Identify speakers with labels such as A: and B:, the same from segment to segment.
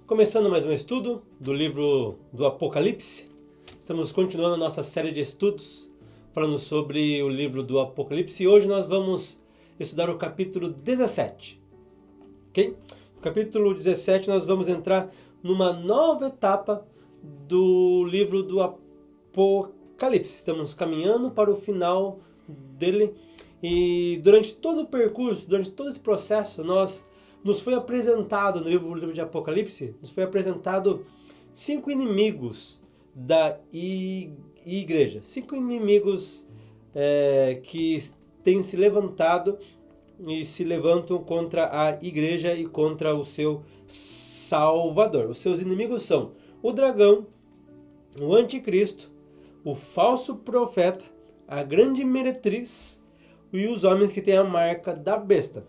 A: Começando mais um estudo do livro do Apocalipse. Estamos continuando a nossa série de estudos falando sobre o livro do Apocalipse e hoje nós vamos estudar o capítulo 17. Ok? No capítulo 17 nós vamos entrar numa nova etapa do livro do Apocalipse. Estamos caminhando para o final dele e durante todo o percurso, durante todo esse processo, nos foi apresentado no livro de Apocalipse, nos foi apresentado 5 inimigos da igreja. 5 inimigos que têm se levantado e se levantam contra a igreja e contra o seu Salvador. Os seus inimigos são o dragão, o anticristo, o falso profeta, a grande meretriz e os homens que têm a marca da besta.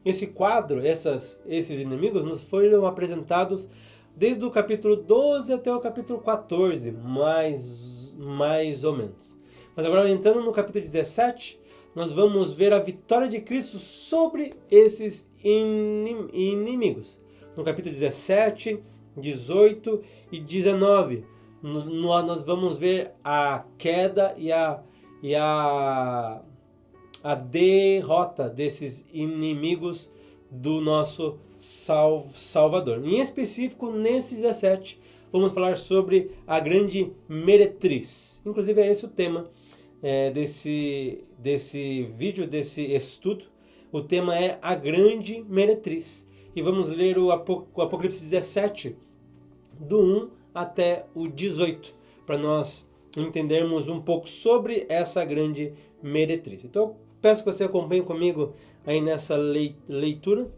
A: Esse quadro, esses inimigos nos foram apresentados desde o capítulo 12 até o capítulo 14, mais ou menos. Mas agora, entrando no capítulo 17, nós vamos ver a vitória de Cristo sobre esses inimigos. No capítulo 17, 18 e 19, nós vamos ver a queda e a derrota desses inimigos do nosso Salvador. Em específico, nesse 17, vamos falar sobre a grande meretriz. Inclusive, é esse o tema desse vídeo, desse estudo. O tema é a grande meretriz. E vamos ler o Apocalipse 17, do 1 até o 18, para nós entendermos um pouco sobre essa grande meretriz. Então, peço que você acompanhe comigo aí nessa leitura.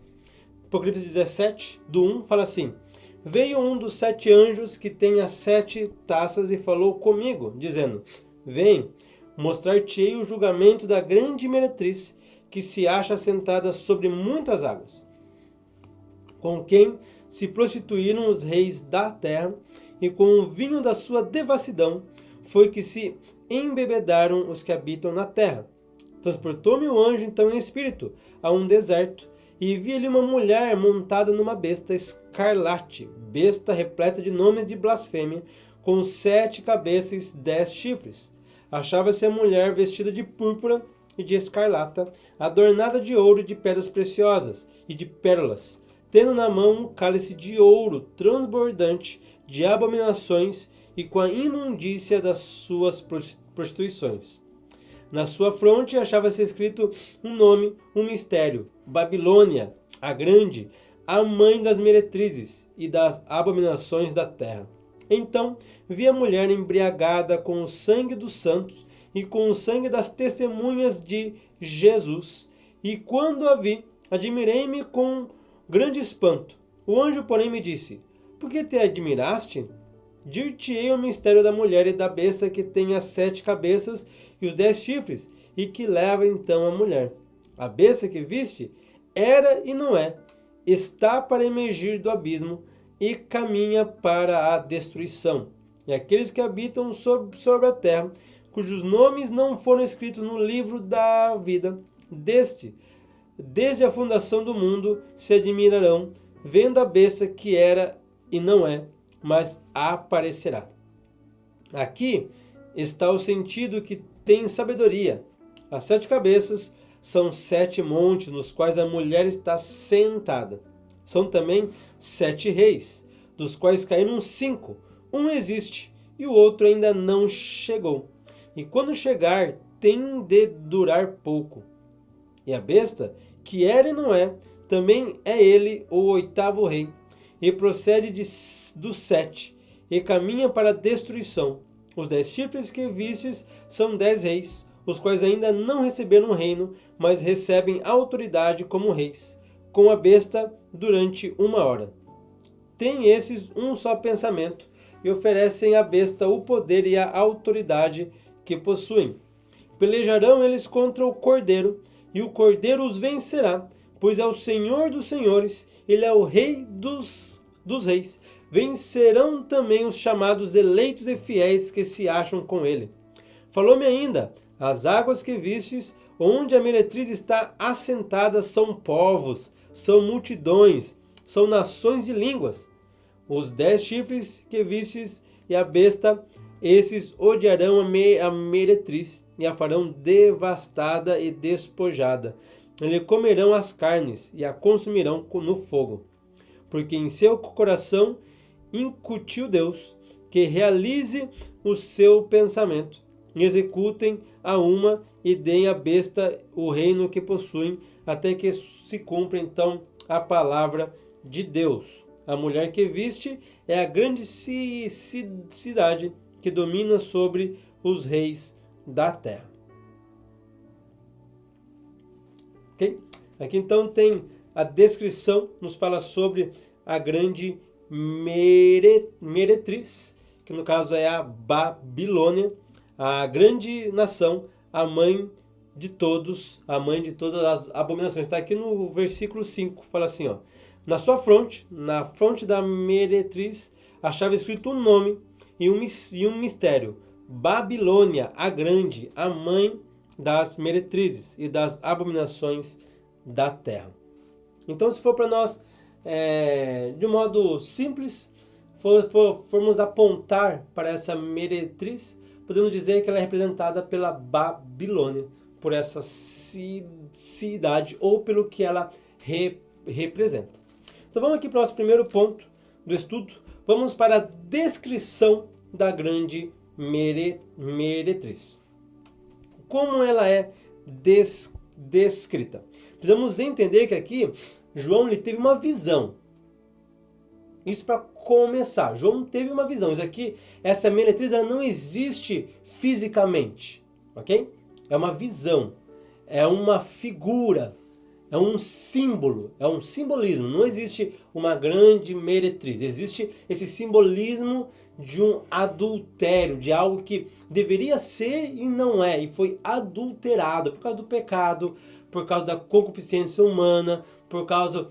A: Apocalipse 17, do 1, fala assim: Veio um dos 7 anjos que tem as 7 taças e falou comigo, dizendo: Vem, mostrar-te-ei o julgamento da grande meretriz, que se acha sentada sobre muitas águas, com quem se prostituíram os reis da terra, e com o vinho da sua devassidão foi que se embebedaram os que habitam na terra. Transportou-me o anjo então em espírito a um deserto, e vi ali uma mulher montada numa besta escarlate, besta repleta de nomes de blasfêmia, com 7 cabeças e 10 chifres. Achava-se a mulher vestida de púrpura e de escarlata, adornada de ouro e de pedras preciosas e de pérolas, tendo na mão um cálice de ouro transbordante de abominações e com a imundícia das suas prostituições. Na sua fronte achava-se escrito um nome, um mistério: Babilônia, a grande, a mãe das meretrizes e das abominações da terra. Então vi a mulher embriagada com o sangue dos santos e com o sangue das testemunhas de Jesus. E quando a vi, admirei-me com grande espanto. O anjo, porém, me disse: Por que te admiraste? Dir-te-ei o mistério da mulher e da besta que tem as 7 cabeças e os 10 chifres, e que leva então a mulher. A besta que viste era e não é, está para emergir do abismo e caminha para a destruição. E aqueles que habitam sobre a terra, cujos nomes não foram escritos no livro da vida, desde a fundação do mundo, se admirarão, vendo a besta que era e não é, mas aparecerá. Aqui está o sentido que tem sabedoria. As 7 cabeças são 7 montes nos quais a mulher está sentada. São também 7 reis, dos quais caíram 5. Um existe e o outro ainda não chegou. E quando chegar, tem de durar pouco. E a besta, que era e não é, também é ele o 8º rei, e procede dos 7, e caminha para a destruição. Os 10 chifres que vistes são 10 reis, os quais ainda não receberam o reino, mas recebem autoridade como reis, com a besta durante 1 hora. Têm esses um só pensamento, e oferecem à besta o poder e a autoridade que possuem. Pelejarão eles contra o cordeiro, e o cordeiro os vencerá, pois é o Senhor dos senhores, ele é o rei dos reis. Vencerão também os chamados eleitos e fiéis que se acham com ele. Falou-me ainda: as águas que vistes, onde a meretriz está assentada, são povos, são multidões, são nações de línguas. os 10 chifres que vistes e a besta, esses odiarão a meretriz e a farão devastada e despojada. Eles comerão as carnes e a consumirão no fogo, porque em seu coração incutiu Deus, que realize o seu pensamento, executem a uma e deem à besta o reino que possuem, até que se cumpra então a palavra de Deus. A mulher que viste é a grande cidade que domina sobre os reis da terra. Ok? Aqui então tem a descrição, nos fala sobre a grande meretriz, que no caso é a Babilônia, a grande nação, a mãe de todas as abominações. Está aqui no versículo 5, fala assim, ó: na sua fronte, na fronte da meretriz, achava escrito um nome e um mistério: Babilônia, a grande, a mãe das meretrizes e das abominações da terra. Então, se for para nós, de um modo simples, formos apontar para essa meretriz, podemos dizer que ela é representada pela Babilônia, por essa cidade ou pelo que ela representa. Então vamos aqui para o nosso primeiro ponto do estudo. Vamos para a descrição da grande meretriz. Como ela é descrita? Precisamos entender que aqui João ele teve uma visão. Isso para começar. João teve uma visão. Isso aqui, essa meretriz, ela não existe fisicamente, ok? É uma visão, é uma figura, é um símbolo, é um simbolismo. Não existe uma grande meretriz. Existe esse simbolismo de um adultério, de algo que deveria ser e não é, e foi adulterado por causa do pecado, por causa da concupiscência humana, por causa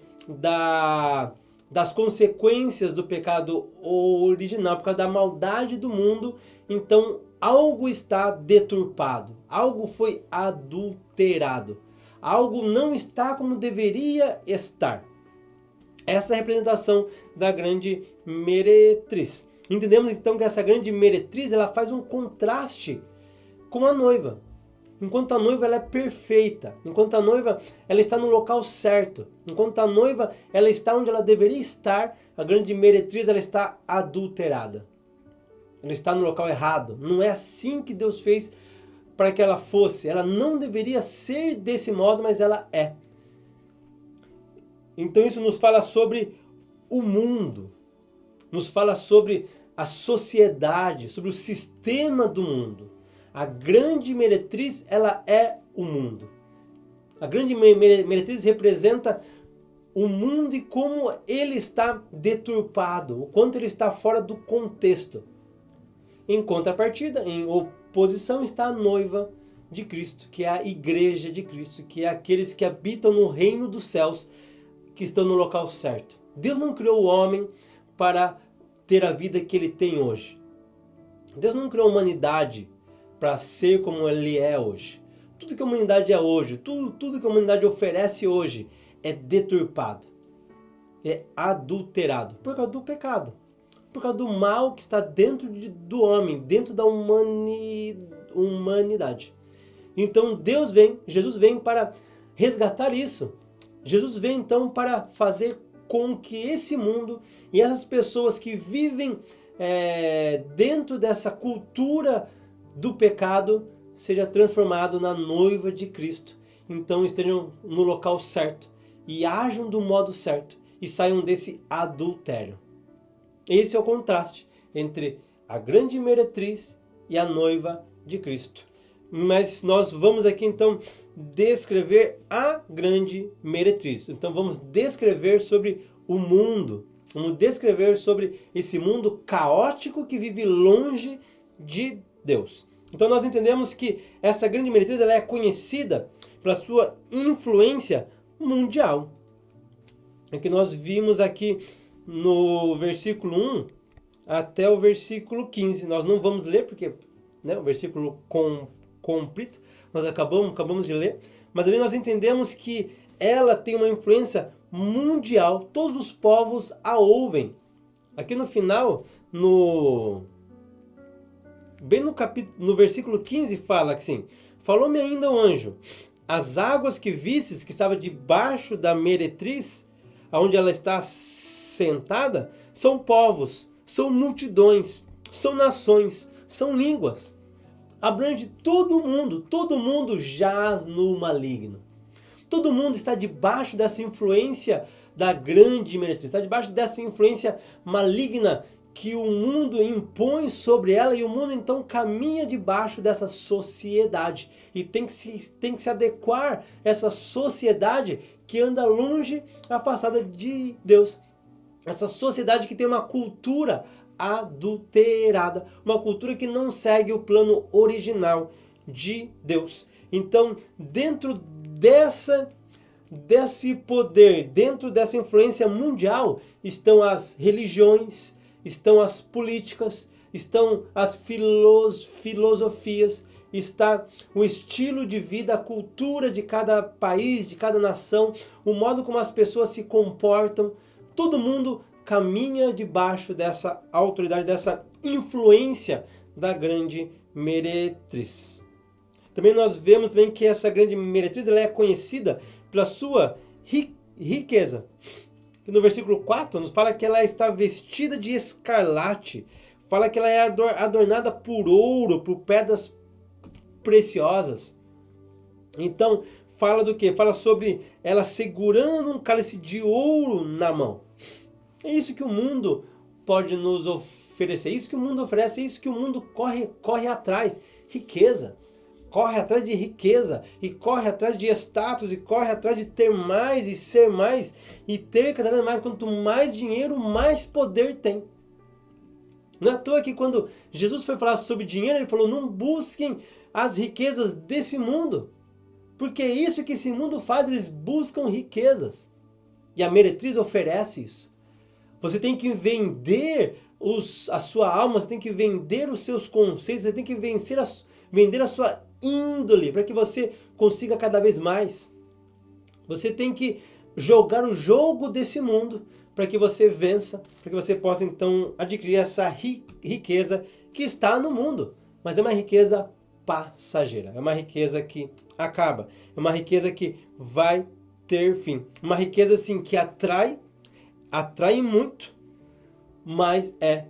A: das consequências do pecado original, por causa da maldade do mundo. Então, algo está deturpado, algo foi adulterado, algo não está como deveria estar. Essa é a representação da grande meretriz. Entendemos então que essa grande meretriz ela faz um contraste com a noiva. Enquanto a noiva ela é perfeita, enquanto a noiva ela está no local certo, enquanto a noiva ela está onde ela deveria estar, a grande meretriz ela está adulterada. Ela está no local errado. Não é assim que Deus fez para que ela fosse. Ela não deveria ser desse modo, mas ela é. Então isso nos fala sobre o mundo, nos fala sobre a sociedade, sobre o sistema do mundo. A grande meretriz, ela é o mundo. A grande meretriz representa o mundo e como ele está deturpado, o quanto ele está fora do contexto. Em contrapartida, em oposição, está a noiva de Cristo, que é a igreja de Cristo, que é aqueles que habitam no reino dos céus, que estão no local certo. Deus não criou o homem para ter a vida que ele tem hoje. Deus não criou a humanidade para ser como ele é hoje. Tudo que a humanidade é hoje, tudo que a humanidade oferece hoje é deturpado, é adulterado por causa do pecado, por causa do mal que está dentro do homem, dentro da humanidade. Então Jesus vem para resgatar isso. Jesus vem então para fazer com que esse mundo e essas pessoas que vivem dentro dessa cultura do pecado seja transformado na noiva de Cristo. Então estejam no local certo e ajam do modo certo e saiam desse adultério. Esse é o contraste entre a grande meretriz e a noiva de Cristo. Mas nós vamos aqui então descrever a grande meretriz. Então vamos descrever sobre o mundo. Vamos descrever sobre esse mundo caótico que vive longe de Deus. Então nós entendemos que essa grande meretriz ela é conhecida pela sua influência mundial. É que nós vimos aqui no versículo 1 até o versículo 15. Nós não vamos ler porque o versículo completo nós acabamos de ler. Mas ali nós entendemos que ela tem uma influência mundial. Todos os povos a ouvem. Aqui no final, bem no versículo 15 fala assim: falou-me ainda o anjo, as águas que vistes, que estavam debaixo da meretriz, aonde ela está sentada, são povos, são multidões, são nações, são línguas. Abrange todo mundo jaz no maligno. Todo mundo está debaixo dessa influência da grande meretriz, está debaixo dessa influência maligna que o mundo impõe sobre ela, e o mundo então caminha debaixo dessa sociedade e tem que se adequar a essa sociedade que anda longe, afastada de Deus. Essa sociedade que tem uma cultura adulterada, uma cultura que não segue o plano original de Deus. Então, dentro desse poder, dentro dessa influência mundial, estão as religiões, estão as políticas, estão as filosofias, está o estilo de vida, a cultura de cada país, de cada nação, o modo como as pessoas se comportam. Todo mundo caminha debaixo dessa autoridade, dessa influência da grande meretriz. Também nós vemos também que essa grande meretriz ela é conhecida pela sua riqueza. No versículo 4 nos fala que ela está vestida de escarlate, fala que ela é adornada por ouro, por pedras preciosas. Então, fala do quê? Fala sobre ela segurando um cálice de ouro na mão. É isso que o mundo pode nos oferecer, é isso que o mundo oferece, é isso que o mundo corre atrás, riqueza. Corre atrás de riqueza, e corre atrás de status, e corre atrás de ter mais, e ser mais, e ter cada vez mais. Quanto mais dinheiro, mais poder tem. Não é à toa que quando Jesus foi falar sobre dinheiro, ele falou: não busquem as riquezas desse mundo, porque é isso que esse mundo faz, eles buscam riquezas. E a meretriz oferece isso. Você tem que vender a sua alma, você tem que vender os seus conceitos, você tem que vender a sua índole, para que você consiga cada vez mais. Você tem que jogar o jogo desse mundo, para que você vença, para que você possa então adquirir essa riqueza que está no mundo. Mas é uma riqueza passageira, é uma riqueza que acaba, é uma riqueza que vai ter fim. Uma riqueza assim que atrai muito, mas é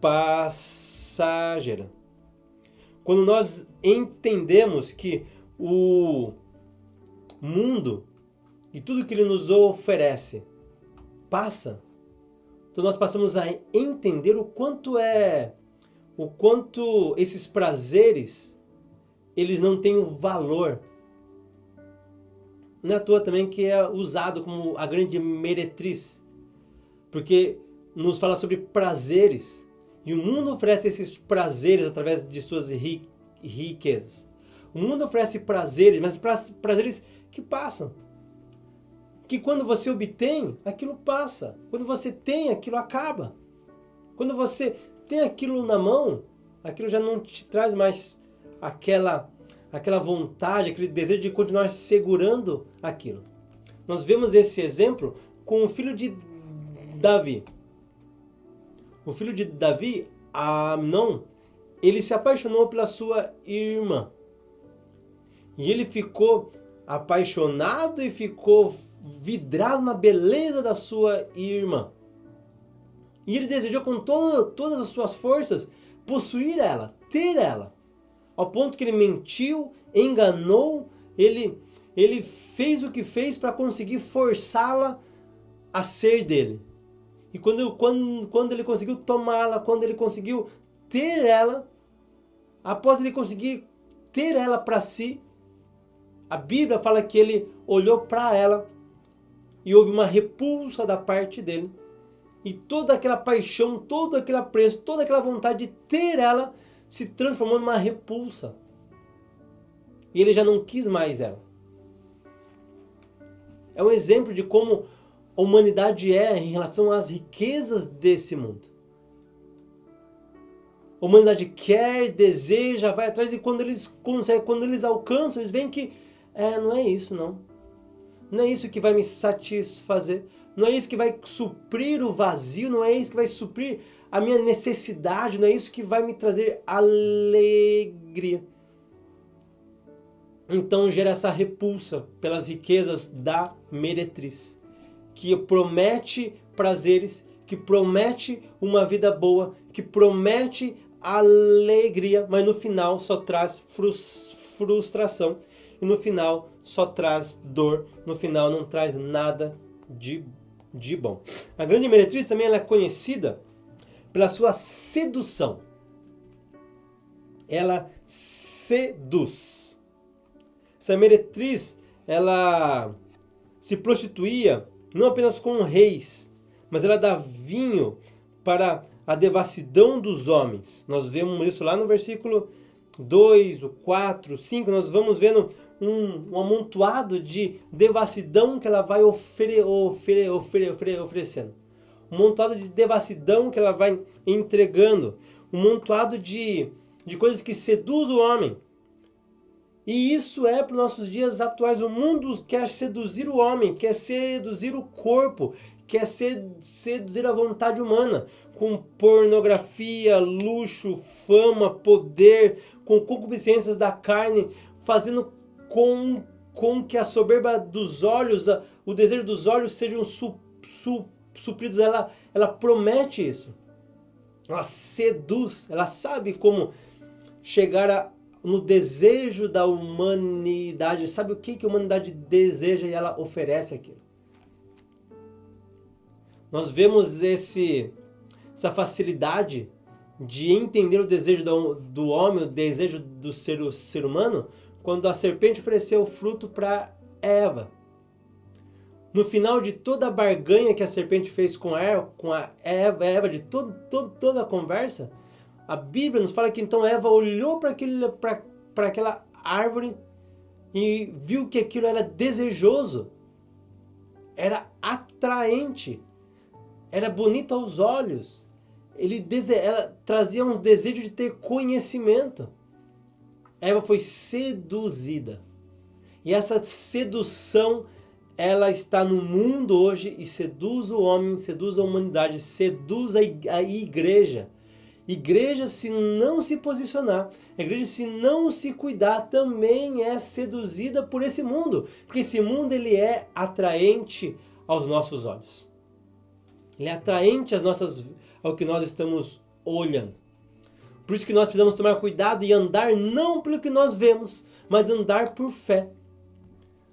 A: passageira. Quando nós entendemos que o mundo e tudo que ele nos oferece passa, então nós passamos a entender o quanto esses prazeres eles não têm um valor. Não é à toa também que é usado como a grande meretriz, porque nos fala sobre prazeres. E o mundo oferece esses prazeres através de suas riquezas. O mundo oferece prazeres, mas prazeres que passam. Que quando você obtém, aquilo passa. Quando você tem, aquilo acaba. Quando você tem aquilo na mão, aquilo já não te traz mais aquela vontade, aquele desejo de continuar segurando aquilo. Nós vemos esse exemplo com o filho de Davi. O filho de Davi, Amnon, ele se apaixonou pela sua irmã. E ele ficou apaixonado e ficou vidrado na beleza da sua irmã. E ele desejou com todas as suas forças possuir ela, ter ela. Ao ponto que ele mentiu, enganou, ele fez o que fez para conseguir forçá-la a ser dele. E quando ele conseguiu tomá-la, quando ele conseguiu ter ela, após ele conseguir ter ela para si, a Bíblia fala que ele olhou para ela e houve uma repulsa da parte dele. E toda aquela paixão, todo aquele apreço, toda aquela vontade de ter ela se transformou numa repulsa. E ele já não quis mais ela. É um exemplo de como a humanidade é em relação às riquezas desse mundo. A humanidade quer, deseja, vai atrás, e quando eles conseguem, quando eles alcançam, eles veem que não é isso não. Não é isso que vai me satisfazer. não é isso que vai suprir o vazio, não é isso que vai suprir a minha necessidade, não é isso que vai me trazer alegria. Então gera essa repulsa pelas riquezas da meretriz, que promete prazeres, que promete uma vida boa, que promete alegria, mas no final só traz frustração, e no final só traz dor, no final não traz nada de bom. A grande meretriz também ela é conhecida pela sua sedução. Ela seduz. Essa meretriz, ela se prostituía não apenas com reis, mas ela dá vinho para a devassidão dos homens. Nós vemos isso lá no versículo 2, 4, 5, nós vamos vendo um amontoado de devassidão que ela vai oferecendo. Um amontoado de devassidão que ela vai entregando. Um amontoado de coisas que seduz o homem. E isso é para os nossos dias atuais. O mundo quer seduzir o homem, quer seduzir o corpo, quer seduzir a vontade humana. Com pornografia, luxo, fama, poder, com concupiscências da carne, fazendo com que a soberba dos olhos, o desejo dos olhos sejam supridos. Ela promete isso. Ela seduz, ela sabe como chegar no desejo da humanidade. Sabe o que a humanidade deseja e ela oferece aquilo. Nós vemos essa facilidade de entender o desejo do homem, o desejo do ser humano, quando a serpente ofereceu o fruto para Eva. No final de toda a barganha que a serpente fez com a Eva, de toda a conversa, a Bíblia nos fala que então Eva olhou para aquela árvore e viu que aquilo era desejoso, era atraente, era bonito aos olhos. Ela trazia um desejo de ter conhecimento. Eva foi seduzida. E essa sedução, ela está no mundo hoje e seduz o homem, seduz a humanidade, seduz a igreja. Igreja, se não se posicionar, a igreja, se não se cuidar, também é seduzida por esse mundo. Porque esse mundo, ele é atraente aos nossos olhos. Ele é atraente ao que nós estamos olhando. Por isso que nós precisamos tomar cuidado e andar não pelo que nós vemos, mas andar por fé.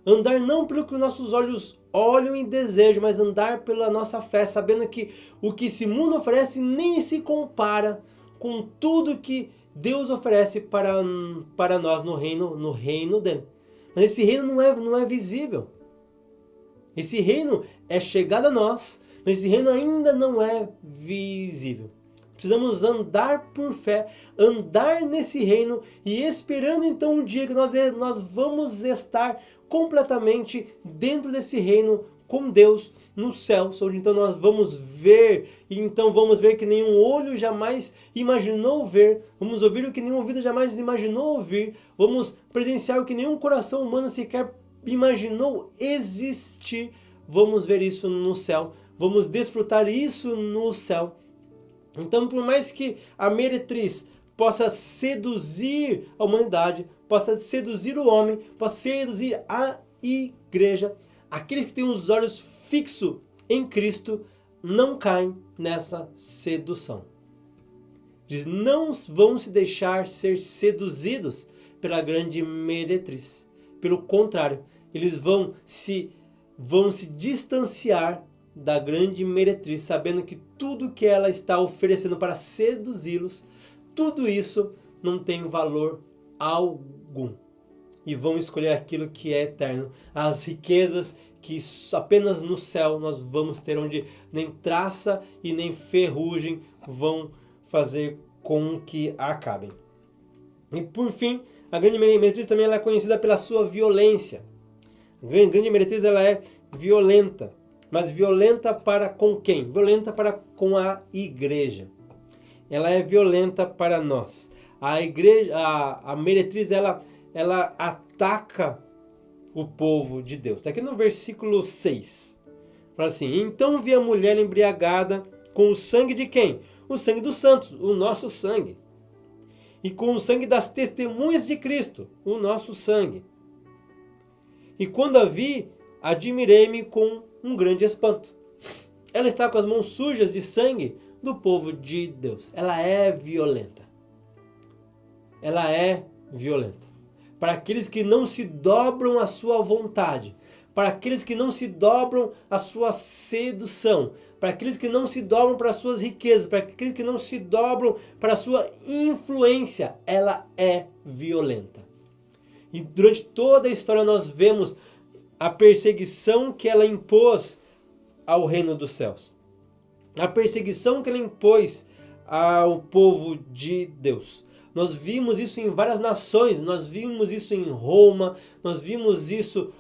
A: Andar não pelo que nossos olhos olham e desejam, mas andar pela nossa fé, sabendo que o que esse mundo oferece nem se compara com tudo que Deus oferece para nós no reino dele. Mas esse reino não é visível. Esse reino é chegado a nós, mas esse reino ainda não é visível. Precisamos andar por fé, andar nesse reino e esperando então um dia que nós vamos estar completamente dentro desse reino com Deus nos céus, onde então nós vamos ver, e então vamos ver que nenhum olho jamais imaginou ver, vamos ouvir o que nenhum ouvido jamais imaginou ouvir, vamos presenciar o que nenhum coração humano sequer imaginou existir, vamos ver isso no céu, vamos desfrutar isso no céu. Então, por mais que a meretriz possa seduzir a humanidade, possa seduzir o homem, possa seduzir a igreja, aqueles que têm os olhos fixos em Cristo não caem nessa sedução. Eles não vão se deixar ser seduzidos pela grande meretriz. Pelo contrário, eles vão se distanciar da grande meretriz, sabendo que tudo que ela está oferecendo para seduzi-los, tudo isso não tem valor algum. E vão escolher aquilo que é eterno, as riquezas que apenas no céu nós vamos ter, onde nem traça e nem ferrugem vão fazer com que acabem. E por fim, a grande meretriz também ela é conhecida pela sua violência. A grande meretriz ela é violenta. Mas violenta para com quem? Violenta para com a igreja. Ela é violenta para nós. A igreja, a meretriz, ela ataca o povo de Deus. Está aqui no versículo 6. Fala assim: então vi a mulher embriagada com o sangue de quem? O sangue dos santos, o nosso sangue. E com o sangue das testemunhas de Cristo, o nosso sangue. E quando a vi, admirei-me com um grande espanto. Ela está com as mãos sujas de sangue do povo de Deus. Ela é violenta. Ela é violenta. Para aqueles que não se dobram à sua vontade, para aqueles que não se dobram à sua sedução, para aqueles que não se dobram para as suas riquezas, para aqueles que não se dobram para a sua influência, ela é violenta. E durante toda a história nós vemos a perseguição que ela impôs ao reino dos céus. A perseguição que ela impôs ao povo de Deus. Nós vimos isso em várias nações, nós vimos isso em Roma, nós vimos isso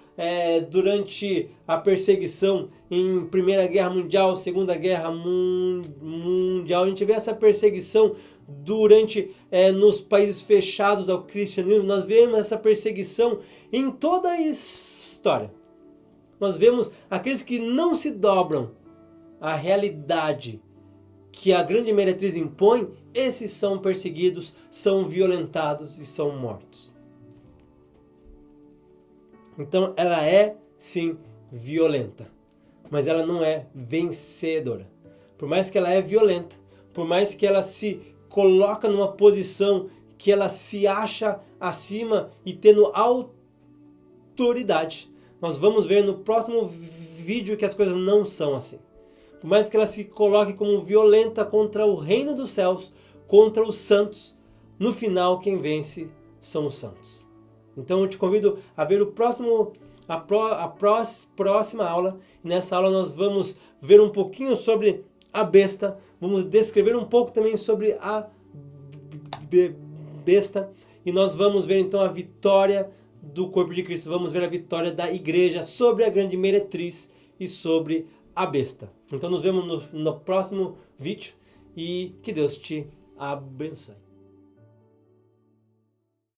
A: durante a perseguição em Primeira Guerra Mundial, Segunda Guerra Mundial. A gente vê essa perseguição durante nos países fechados ao cristianismo. Nós vemos essa perseguição em toda a história. Nós vemos aqueles que não se dobram à realidade que a grande meretriz impõe, esses são perseguidos, são violentados e são mortos. Então ela é sim violenta, mas ela não é vencedora. Por mais que ela é violenta, por mais que ela se coloca numa posição que ela se acha acima e tendo autoridade, nós vamos ver no próximo vídeo que as coisas não são assim. Por mais que ela se coloque como violenta contra o reino dos céus, contra os santos, no final quem vence são os santos. Então eu te convido a ver a próxima aula. E nessa aula nós vamos ver um pouquinho sobre a besta, vamos descrever um pouco também sobre a besta, e nós vamos ver então a vitória do corpo de Cristo, vamos ver a vitória da igreja sobre a grande meretriz e sobre a besta. Então nos vemos no próximo vídeo e que Deus te abençoe.